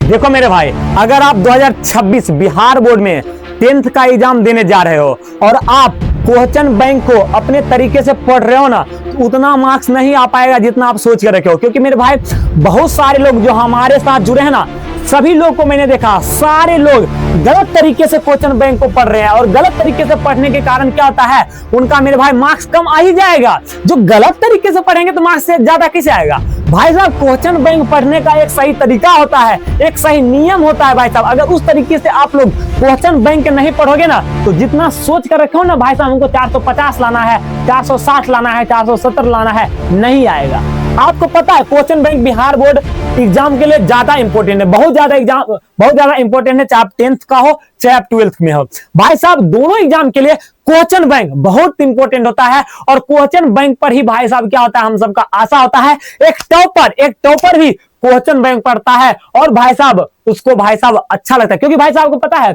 देखो मेरे भाई, अगर आप 2026 बिहार बोर्ड में 10th का एग्जाम देने जा रहे हो और आप क्वेश्चन बैंक को अपने तरीके से पढ़ रहे हो ना, तो उतना मार्क्स नहीं आ पाएगा जितना आप सोच के रखे हो। क्योंकि मेरे भाई बहुत सारे लोग जो हमारे साथ जुड़े हैं ना, सभी लोग को मैंने देखा, सारे लोग गलत तरीके से क्वेश्चन बैंक को पढ़ रहे हैं और गलत तरीके से पढ़ने के कारण क्या होता है, उनका मेरे भाई मार्क्स कम आ ही जाएगा। जो गलत तरीके से पढ़ेंगे तो मार्क्स से ज्यादा कैसे आएगा भाई साहब? क्वेश्चन बैंक पढ़ने का एक सही तरीका होता है, एक सही नियम होता है भाई साहब। अगर उस तरीके से आप लोग क्वेश्चन बैंक नहीं पढ़ोगे ना, तो जितना सोच कर रखे हो ना भाई साहब, हमको 450 लाना है, 460 लाना है, 470 लाना है, नहीं आएगा। आपको पता है question bank Bihar board exam के लिए ज्यादा इंपॉर्टेंट है, बहुत ज्यादा इंपॉर्टेंट है, चाहे आप 10th का हो चाहे आप 12th में हो। भाई साहब दोनों एग्जाम के लिए क्वेश्चन बैंक बहुत इंपॉर्टेंट होता है और क्वेश्चन बैंक पर ही भाई साहब क्या होता है, हम सबका आशा होता है। एक टॉपर भी क्वेश्चन बैंक पढ़ता है और भाई साहब उसको भाई साहब अच्छा लगता है। क्योंकि भाई साहब को पता है,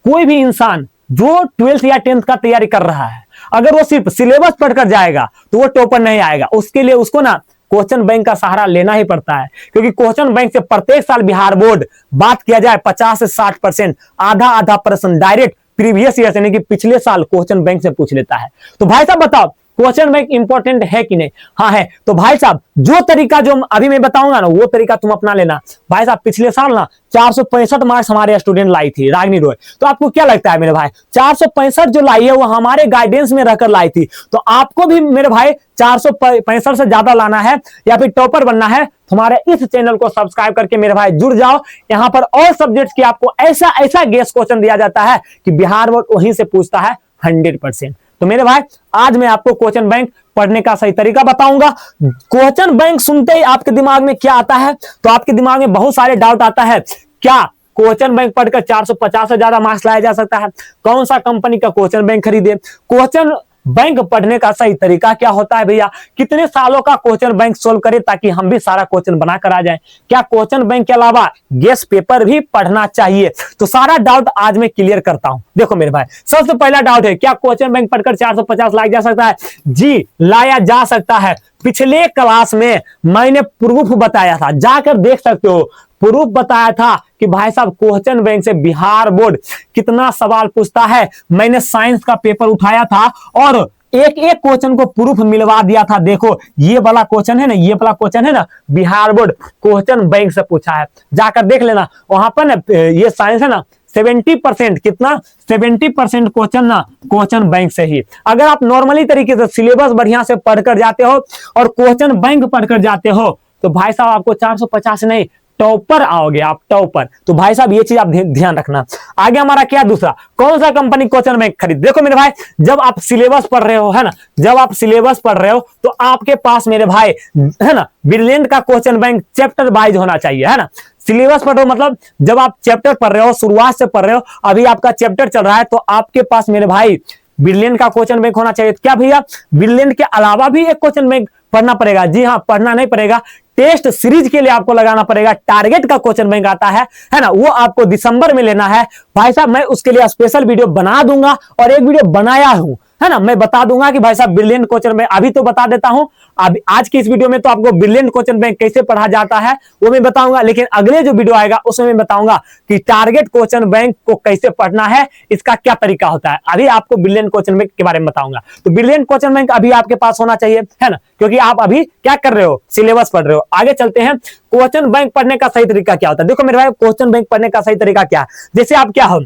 कोई भी इंसान जो 12th या 10th का तैयारी कर रहा है, अगर वो सिर्फ सिलेबस पढ़कर जाएगा तो वो टॉपर नहीं आएगा। उसके लिए उसको ना क्वेश्चन बैंक का सहारा लेना ही पड़ता है। क्योंकि क्वेश्चन बैंक से प्रत्येक साल बिहार बोर्ड, बात किया जाए 50 से 60%, आधा प्रश्न डायरेक्ट प्रीवियस ईयर यानी कि पिछले साल क्वेश्चन बैंक से पूछ लेता है। तो भाई साहब बताओ, क्वेश्चन बैंक इंपॉर्टेंट है कि नहीं? हाँ है। तो भाई साहब जो तरीका जो अभी मैं बताऊंगा ना, वो तरीका तुम अपना लेना। भाई साहब पिछले साल ना 465 मार्क्स हमारे स्टूडेंट लाई थी रागनी रॉय। तो आपको क्या लगता है मेरे भाई, 465 जो लाई है वो हमारे गाइडेंस में रहकर लाई थी। तो आपको भी मेरे भाई 465 से ज्यादा लाना है या फिर टॉपर बनना है, तुम्हारे इस चैनल को सब्सक्राइब करके मेरे भाई जुड़ जाओ। यहाँ पर और सब्जेक्ट्स की आपको ऐसा गेस क्वेश्चन दिया जाता है कि बिहार बोर्ड वहीं से पूछता है 100%। तो मेरे भाई आज मैं आपको क्वेश्चन बैंक पढ़ने का सही तरीका बताऊंगा। क्वेश्चन बैंक सुनते ही आपके दिमाग में क्या आता है? तो आपके दिमाग में बहुत सारे डाउट आता है। क्या क्वेश्चन बैंक पढ़कर 450 से ज्यादा मार्क्स लाया जा सकता है? कौन सा कंपनी का क्वेश्चन बैंक खरीदे? क्वेश्चन बैंक पढ़ने का सही तरीका क्या होता है भैया? कितने सालों का क्वेश्चन बैंक सोल्व करे ताकि हम भी सारा क्वेश्चन बना कर आ जाए? क्या क्वेश्चन बैंक के अलावा गेस पेपर भी पढ़ना चाहिए? तो सारा डाउट आज मैं क्लियर करता हूं। देखो मेरे भाई, सबसे पहला डाउट है, क्या क्वेश्चन बैंक पढ़कर 450 लाया जा सकता है? जी लाया जा सकता है। पिछले क्लास में मैंने प्रूफ बताया था, जाकर देख सकते हो। प्रूफ बताया था कि भाई साहब क्वेश्चन बैंक से बिहार बोर्ड कितना सवाल पूछता है। मैंने साइंस का पेपर उठाया था और एक क्वेश्चन को प्रूफ मिलवा दिया था। देखो ये वाला क्वेश्चन है ना, ये वाला क्वेश्चन है ना, बिहार बोर्ड क्वेश्चन बैंक से पूछा है, जाकर देख लेना। वहां पर ना ये साइंस है ना 70%, कितना 70% क्वेश्चन ना क्वेश्चन बैंक से ही। अगर आप नॉर्मली तरीके से सिलेबस बढ़िया से पढ़कर जाते हो और क्वेश्चन बैंक पढ़कर जाते हो, तो भाई साहब आपको 450 नहीं, टॉपर आओगे आप, टॉपर। तो भाई साहब ये चीज आप ध्यान रखना। आगे हमारा क्या दूसरा, कौन सा कंपनी क्वेश्चन बैंक खरीद? देखो मेरे भाई, जब आप सिलेबस पढ़ रहे हो है ना, जब आप सिलेबस पढ़ रहे हो तो आपके पास मेरे भाई है ना ब्रिलियंट का क्वेश्चन बैंक चैप्टर वाइज होना चाहिए, है ना। सिलेबस पढ़ रहे हो मतलब जब आप चैप्टर पढ़ रहे हो, शुरुआत से पढ़ रहे हो, अभी आपका चैप्टर चल रहा है, तो आपके पास मेरे भाई ब्रिलियंट का क्वेश्चन बैंक होना चाहिए। क्या भैया ब्रिलियंट के अलावा भी एक क्वेश्चन बैंक पढ़ना पड़ेगा? जी हाँ, पढ़ना नहीं पड़ेगा, टेस्ट सीरीज के लिए आपको लगाना पड़ेगा। टारगेट का क्वेश्चन बैंक आता है ना, वो आपको दिसंबर में लेना है। भाई साहब मैं उसके लिए स्पेशल वीडियो बना दूंगा और एक वीडियो बनाया हूं, है ना। मैं बता दूंगा कि भाई साहब ब्रिलियंट क्वेश्चन बैंक, अभी तो बता देता हूं, अब आज की इस वीडियो में तो आपको ब्रिलियंट क्वेश्चन बैंक कैसे पढ़ा जाता है वो मैं बताऊंगा, लेकिन अगले जो वीडियो आएगा उसमें मैं बताऊंगा कि टारगेट क्वेश्चन बैंक को कैसे पढ़ना है, इसका क्या तरीका होता है। अभी आपको ब्रिलियंट क्वेश्चन बैंक के बारे में बताऊंगा। तो ब्रिलियंट क्वेश्चन बैंक अभी आपके पास होना चाहिए, है ना, क्योंकि आप अभी क्या कर रहे हो, सिलेबस पढ़ रहे हो। आगे चलते हैं, क्वेश्चन बैंक पढ़ने का सही तरीका क्या होता है? देखो मेरे भाई क्वेश्चन बैंक पढ़ने का सही तरीका क्या है, जैसे आप क्या हो,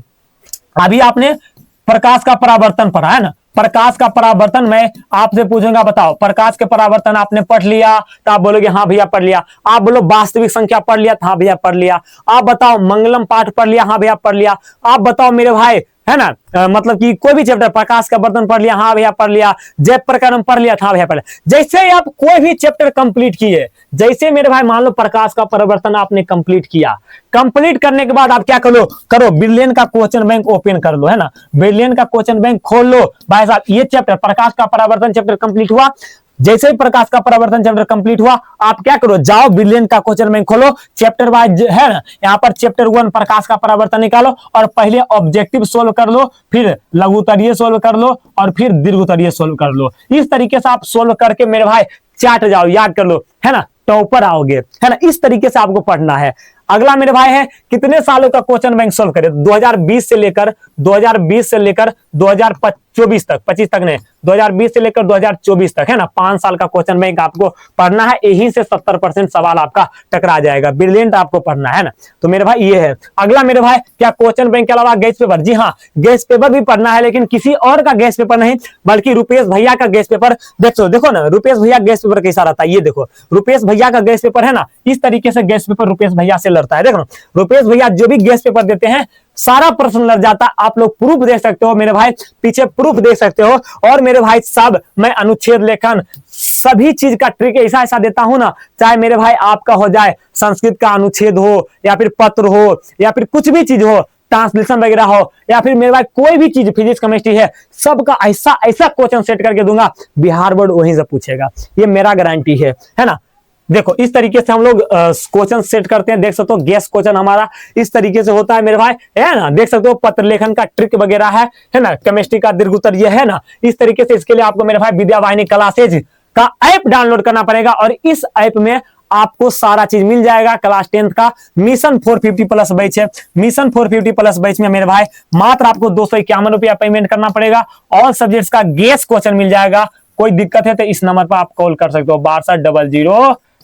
अभी आपने प्रकाश का परावर्तन पढ़ा है ना, प्रकाश का परावर्तन मैं आपसे पूछूंगा, बताओ प्रकाश के परावर्तन आपने पढ़ लिया? तो आप बोलोगे हाँ भैया पढ़ लिया। आप बोलो वास्तविक संख्या पढ़ लिया? हाँ भैया पढ़ लिया। आप बताओ मंगलम पाठ पढ़ लिया? हाँ भैया पढ़ लिया। आप बताओ मेरे भाई, है ना, मतलब कि कोई भी चैप्टर, प्रकाश का बर्तन पढ़ लिया? हाँ भैया पढ़ लिया। जैव प्रकरण पढ़ लिया? हाँ भैया पढ़ लिया। जैसे ही आप कोई भी चैप्टर कंप्लीट किए, जैसे मेरे भाई मान लो प्रकाश का परिवर्तन आपने कंप्लीट किया, कंप्लीट करने के बाद आप क्या करो ब्रिलियंट का क्वेश्चन बैंक ओपन कर लो, है ना, ब्रिलियंट का क्वेश्चन बैंक खोल लो। भाई साहब ये चैप्टर प्रकाश का परावर्तन चैप्टर कंप्लीट हुआ, जैसे ही प्रकाश का परावर्तन चैप्टर कंप्लीट हुआ, आप क्या करो, जाओ ब्रिलियंट का क्वेश्चन बैंक खोलो, चैप्टर वाइज है ना, यहाँ पर चैप्टर 1 प्रकाश का परावर्तन निकालो और पहले ऑब्जेक्टिव सोल्व कर लो, फिर लघुत्तरीय सोल्व कर लो और फिर दीर्घोत्तरीय सोल्व कर लो। इस तरीके से आप सोल्व करके मेरे भाई चाट जाओ, याद कर लो, है ना, टॉपर आओगे, है ना। इस तरीके से आपको पढ़ना है। अगला मेरे भाई है कितने सालों का क्वेश्चन बैंक सॉल्व करे, 2020 से लेकर 2024 तक, 25 तक नहीं, 2020 से लेकर 2024 तक है ना, 5 साल का क्वेश्चन बैंक आपको पढ़ना है। यहीं से 70% सवाल आपका टकरा जाएगा। ब्रिलियंट आपको पढ़ना है ना। तो मेरे भाई ये है। अगला मेरे भाई, क्या क्वेश्चन बैंक के अलावा गेस्ट पेपर? जी हाँ, गेस्ट पेपर भी पढ़ना है, लेकिन किसी और का गेस्ट पेपर नहीं, बल्कि रुपेश भैया का गेस्ट पेपर। देखो ना, रुपेश भैया गेस्ट पेपर कैसा रहता है, ये देखो रुपेश भैया का गेस्ट पेपर है ना, इस तरीके से गेस्ट पेपर रुपेश भैया से लड़ता है। देखो रुपेश भैया जो भी गेस्ट पेपर देते हैं, सारा प्रश्न लग जाता है। आप लोग प्रूफ देख सकते हो मेरे भाई, पीछे प्रूफ देख सकते हो। और मेरे भाई साहब, मैं अनुच्छेद लेखन सभी चीज का ट्रिक ऐसा ऐसा देता हूं ना, चाहे मेरे भाई आपका हो जाए संस्कृत का अनुच्छेद हो, या फिर पत्र हो, या फिर कुछ भी चीज हो, ट्रांसलेशन वगैरह हो, या फिर मेरे भाई कोई भी चीज, फिजिक्स केमिस्ट्री है, सबका ऐसा ऐसा क्वेश्चन सेट करके दूंगा, बिहार बोर्ड वहीं से पूछेगा, ये मेरा गारंटी है ना। देखो इस तरीके से हम लोग क्वेश्चन सेट करते हैं। देख सकते हो गेस क्वेश्चन हमारा इस तरीके से होता है मेरे भाई, है ना। देख सकते हो पत्र लेखन का ट्रिक वगैरह है ना, केमिस्ट्री का दीर्घ उत्तर ये है ना। इस तरीके से इसके लिए आपको मेरे भाई विद्या वाहिनी क्लासेज का ऐप डाउनलोड करना पड़ेगा, और इस ऐप में आपको सारा चीज मिल जाएगा। क्लास 10th का मिशन 450 प्लस बैच है। मिशन 450 प्लस बैच में मेरे भाई मात्र आपको 251 रुपया पेमेंट करना पड़ेगा, और सब्जेक्ट्स का गेस क्वेश्चन मिल जाएगा। कोई दिक्कत है तो इस नंबर पर आप कॉल कर सकते हो,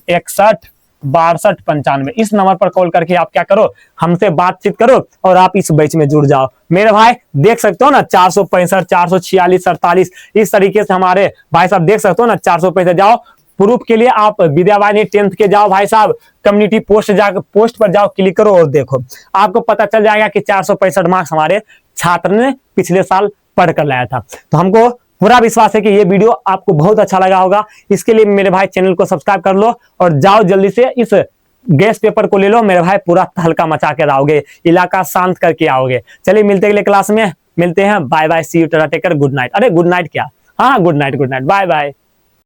6200616295। इस नंबर पर कॉल करके आप क्या करो, हमसे बातचीत करो, और आप इस बैच में जुड़ जाओ मेरे भाई। देख सकते हो ना 465 446 47, इस तरीके से हमारे भाई साहब देख सकते हो ना 465 जाओ। प्रूफ के लिए आप विद्या वाहिनी 10th के जाओ भाई साहब, कम्युनिटी पोस्ट पर जाओ, क्लिक करो और देखो, आपको पता चल जाएगा कि 465 मार्क्स हमारे छात्र ने पिछले साल पढ़कर लाया था। तो हमको पूरा विश्वास है कि ये वीडियो आपको बहुत अच्छा लगा होगा। इसके लिए मेरे भाई चैनल को सब्सक्राइब कर लो, और जाओ जल्दी से इस गेस्ट पेपर को ले लो मेरे भाई, पूरा तहलका मचा के आओगे, इलाका शांत करके आओगे। चलिए मिलते अगले क्लास में, मिलते हैं, बाय बाय, सी यू, टाटा टेक केयर, गुड नाइट। अरे गुड नाइट क्या, हाँ गुड नाइट, बाय बाय।